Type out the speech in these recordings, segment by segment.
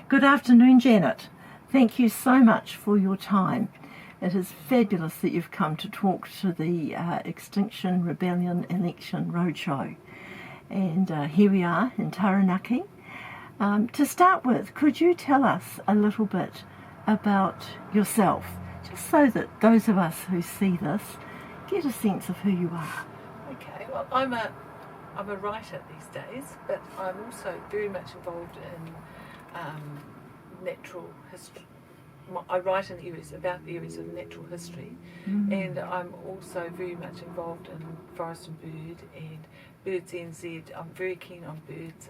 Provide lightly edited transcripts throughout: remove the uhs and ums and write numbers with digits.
Good afternoon, Janet. Thank you so much for your time. It is fabulous that you've come to talk to the Extinction Rebellion Election Roadshow. And here we are in Taranaki. To start with, could you tell us a little bit about yourself, just so that those of us who see this get a sense of who you are? Okay, well, I'm a writer these days, but I'm also very much involved in natural history. I write in areas about the areas of natural history, and I'm also very much involved in Forest and Bird and Birds NZ. I'm very keen on birds,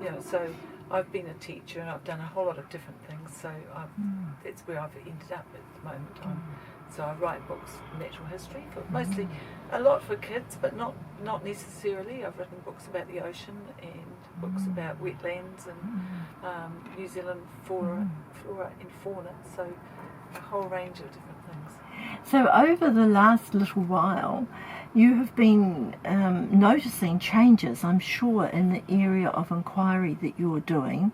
and so I've been a teacher and I've done a whole lot of different things. So that's where I've ended up at the moment. So I write books, natural history, for mostly a lot for kids, but not necessarily. I've written books about the ocean and books about wetlands and New Zealand flora and fauna, so a whole range of different things. So over the last little while, you have been noticing changes, I'm sure, in the area of inquiry that you're doing,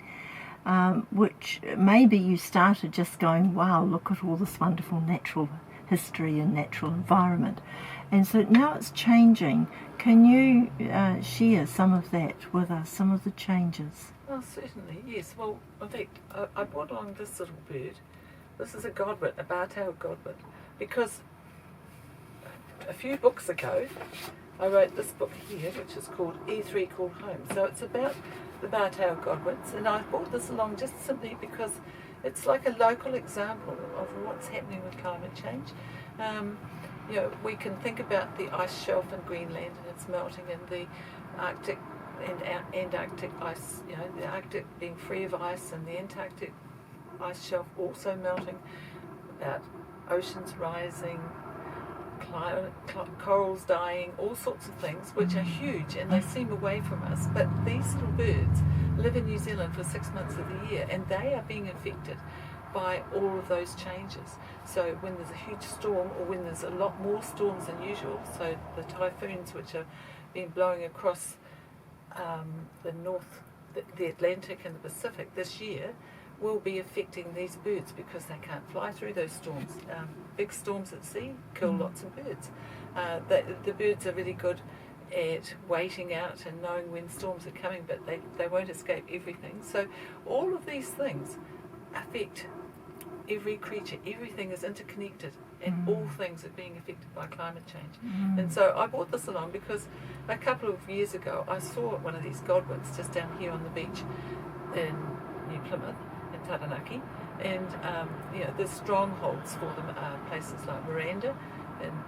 which maybe you started just going, wow, look at all this wonderful natural history and natural environment. And so now it's changing. Can you share some of that with us, some of the changes? Well, certainly, yes. Well, in fact, I brought along this little bird. This is a godwit, a bar-tailed godwit, because a few books ago I wrote this book here, which is called E3 Called Home. So it's about the bar-tailed godwits, and I brought this along just simply because it's like a local example of what's happening with climate change. We can think about the ice shelf in Greenland and it's melting, and the Arctic and Antarctic ice, the Arctic being free of ice and the Antarctic ice shelf also melting, about oceans rising, corals dying, all sorts of things which are huge and they seem away from us, but these little birds live in New Zealand for 6 months of the year and they are being affected by all of those changes. So when there's a huge storm, or when there's a lot more storms than usual, so the typhoons which have been blowing across the Atlantic and the Pacific this year will be affecting these birds because they can't fly through those storms. Big storms at sea kill lots of birds. The birds are really good at waiting out and knowing when storms are coming, but they won't escape everything. So all of these things affect every creature. Everything is interconnected, and all things are being affected by climate change. And so I brought this along because a couple of years ago I saw one of these godwits just down here on the beach in New Plymouth, in Taranaki, and there's strongholds for them, places like Miranda,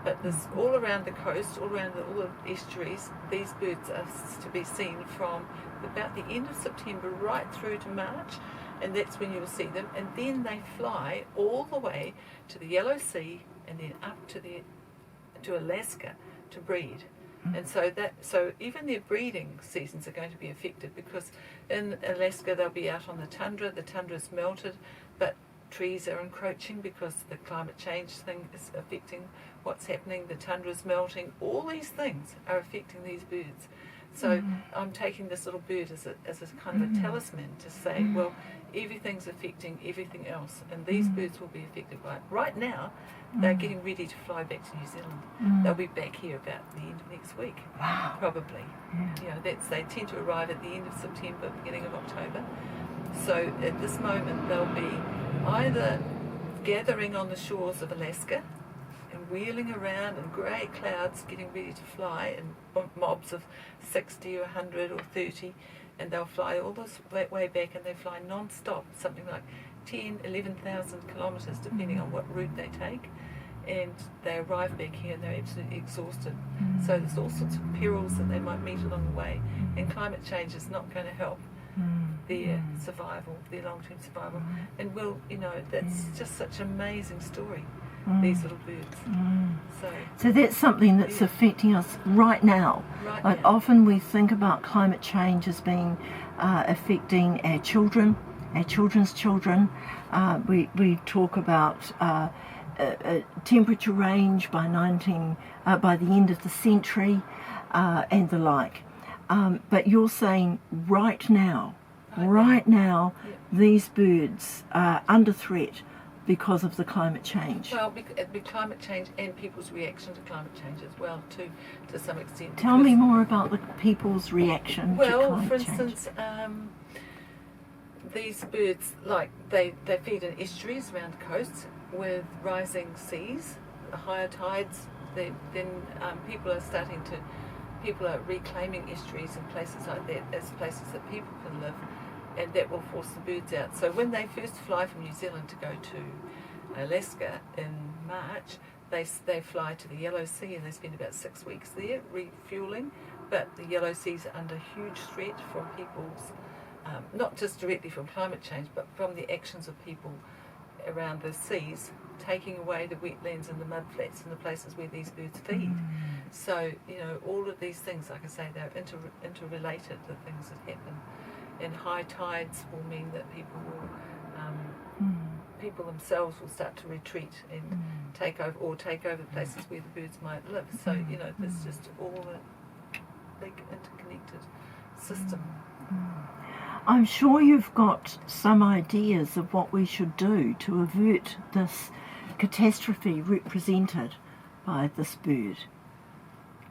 but there's all around the coast, all around all the estuaries. These birds are to be seen from about the end of September right through to March, and that's when you'll see them, and then they fly all the way to the Yellow Sea and then up to Alaska to breed. And so even their breeding seasons are going to be affected, because in Alaska they'll be out on the tundra's melted, but trees are encroaching because the climate change thing is affecting what's happening, the tundra's melting, all these things are affecting these birds. So I'm taking this little bird as a kind of a talisman to say, well, everything's affecting everything else, and these birds will be affected by it. Right now, they're getting ready to fly back to New Zealand. They'll be back here about the end of next week, probably. They tend to arrive at the end of September, beginning of October. So at this moment, they'll be either gathering on the shores of Alaska and wheeling around in grey clouds, getting ready to fly in mobs of 60 or 100 or 30, and they'll fly all this way back, and they fly non-stop, something like 10, 11,000 kilometres, depending on what route they take, and they arrive back here and they're absolutely exhausted. So there's all sorts of perils that they might meet along the way, and climate change is not going to help their survival, their long-term survival. And that's just such an amazing story, these little birds. So that's something that's affecting us right now. Often we think about climate change as being affecting our children, our children's children. We talk about a temperature range by by the end of the century, and the like. But you're saying right now, Yeah. these birds are under threat because of the climate change. Well, it'd be climate change and people's reaction to climate change as well, to some extent. Tell me more about the people's reaction to Well, climate for change. instance, these birds, like they feed in estuaries around coasts with rising seas, higher tides. Then people are reclaiming estuaries and places like that as places that people can live, and that will force the birds out. So when they first fly from New Zealand to go to Alaska in March, they fly to the Yellow Sea and they spend about 6 weeks there refueling. But the Yellow Sea's under huge threat from people's, not just directly from climate change, but from the actions of people around the seas, taking away the wetlands and the mudflats and the places where these birds feed. So, all of these things, like I say, they're interrelated, the things that happen. And high tides will mean that people themselves will start to retreat and take over the places where the birds might live. So, there's just all a big interconnected system. I'm sure you've got some ideas of what we should do to avert this catastrophe represented by this bird.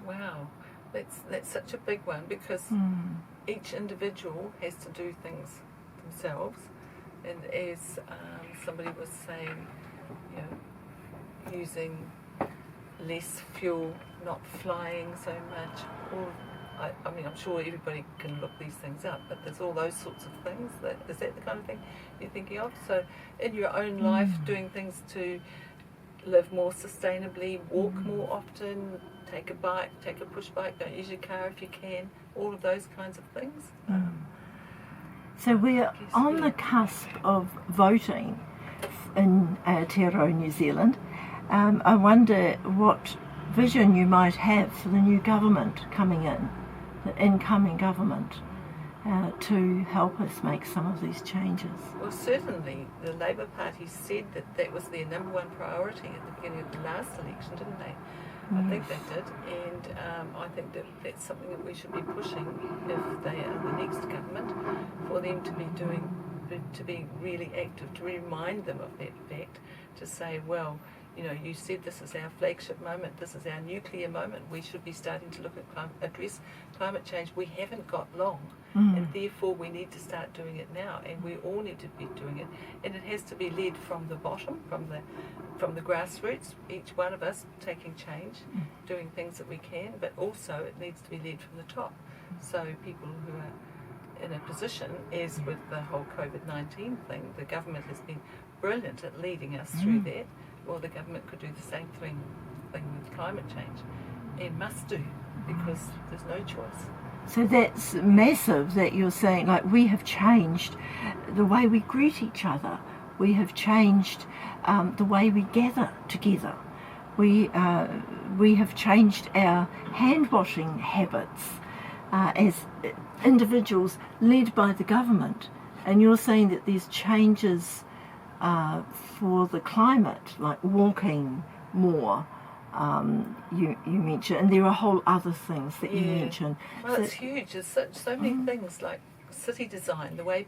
Wow, that's such a big one, because each individual has to do things themselves, and as somebody was saying, using less fuel, not flying so much. I mean, I'm sure everybody can look these things up, but there's all those sorts of things. Is that the kind of thing you're thinking of? So in your own life, doing things to live more sustainably, walk more often, take a bike, take a push bike, don't use your car if you can, all of those kinds of things. So we're on the cusp of voting in Aotearoa, New Zealand. I wonder what vision you might have for the new government coming in, the incoming government, to help us make some of these changes. Well, certainly the Labour Party said that was their number one priority at the beginning of the last election, didn't they? I think they did, and I think that's something that we should be pushing if they are the next government, for them to be really active, to remind them of that fact, to say, well, you said this is our flagship moment, this is our nuclear moment, we should be starting to look at address climate change. We haven't got long, and therefore we need to start doing it now, and we all need to be doing it, and it has to be led from the bottom, from the grassroots, each one of us taking change, doing things that we can, but also it needs to be led from the top. So people who are in a position, as with the whole COVID-19 thing, the government has been brilliant at leading us through that. Well, the government could do the same thing with climate change, and must do, because there's no choice. So that's massive that you're saying, like, we have changed the way we greet each other. We have changed the way we gather together. We have changed our hand washing habits as individuals led by the government. And you're saying that there's changes for the climate, like walking more, you mentioned, and there are whole other things that you mentioned. Well, it's huge. There's so many things, like city design, the way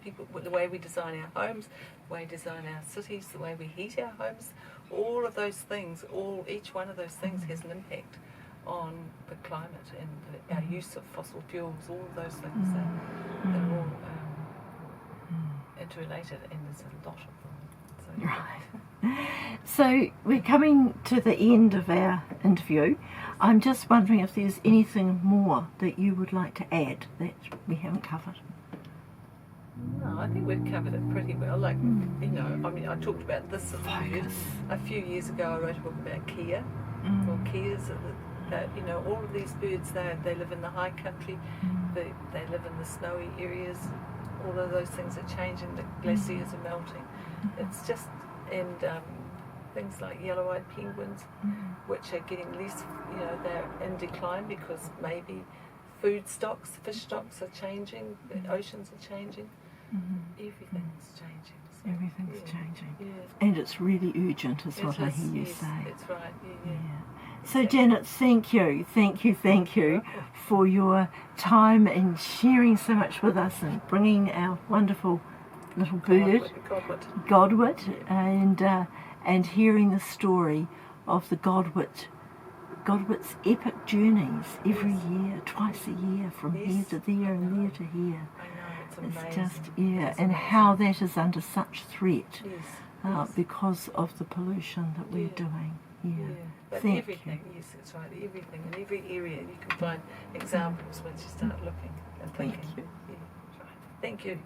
we design our homes, the way we design our cities, the way we heat our homes. All of those things, each one of those things has an impact on the climate and our use of fossil fuels. All of those things are all interrelated, and there's a lot of them. Right. So we're coming to the end of our interview. I'm just wondering if there's anything more that you would like to add that we haven't covered. No, I think we've covered it pretty well. Like, I talked about this a few years ago. I wrote a book about Kia. Well, Kias, all of these birds, they live in the high country. They live in the snowy areas. All of those things are changing. The glaciers are melting. It's just, and things like yellow-eyed penguins, which are getting less, they're in decline because maybe food stocks, fish stocks are changing, the oceans are changing, everything's changing. Everything's Yeah. changing. Yeah. And it's really urgent, is what I It is, hear you yes, say. that's right. Yeah. So Janet, thank you for your time and sharing so much with us and bringing our wonderful little bird, Godwit, and hearing the story of the Godwit's epic journeys every year, twice a year, from here to there and there to here. I know, it's It's amazing. just, It's and amazing. how that is under such threat Yes. because of the pollution that we're doing. Yeah. But Thank everything, yes, that's right, everything, in every area you can find examples once you start looking and Thank thinking. you. Yeah, right. Thank you.